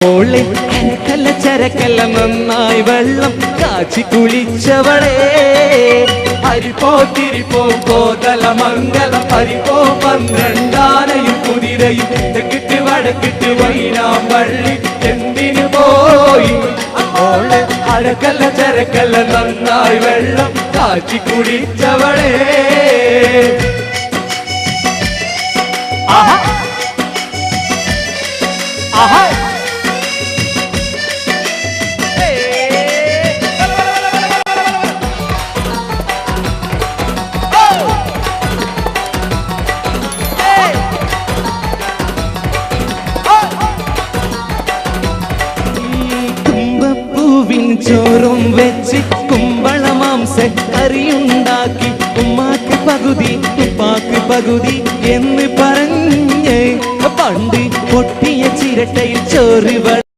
ഓളെ അരക്കല്ല ചരക്കല്ല നന്നായി വെള്ളം കാച്ചി കുളിച്ചവളെ അരിപ്പോ തിരിപ്പോ കോതല മംഗലം പരിപ്പോ 12 കുതിരയും തെക്കിട്ട് വടക്കിട്ട് വൈനാം വള്ളി എന്തിനു പോയി ഓളെ അരക്കല്ല ചരക്കല്ല നന്നായി വെള്ളം കാച്ചി കുളിച്ചവളെ ആഹാ ആഹാ ചോറും വെച്ച് കുമ്പള മാംസ കറിയുണ്ടാക്കി ഉമ്മാക്ക് പകുതി ഉപ്പാക്ക് പകുതി എന്ന് പറഞ്ഞ് പണ്ട് പൊട്ടിയ ചിരട്ടയിൽ ചോറ്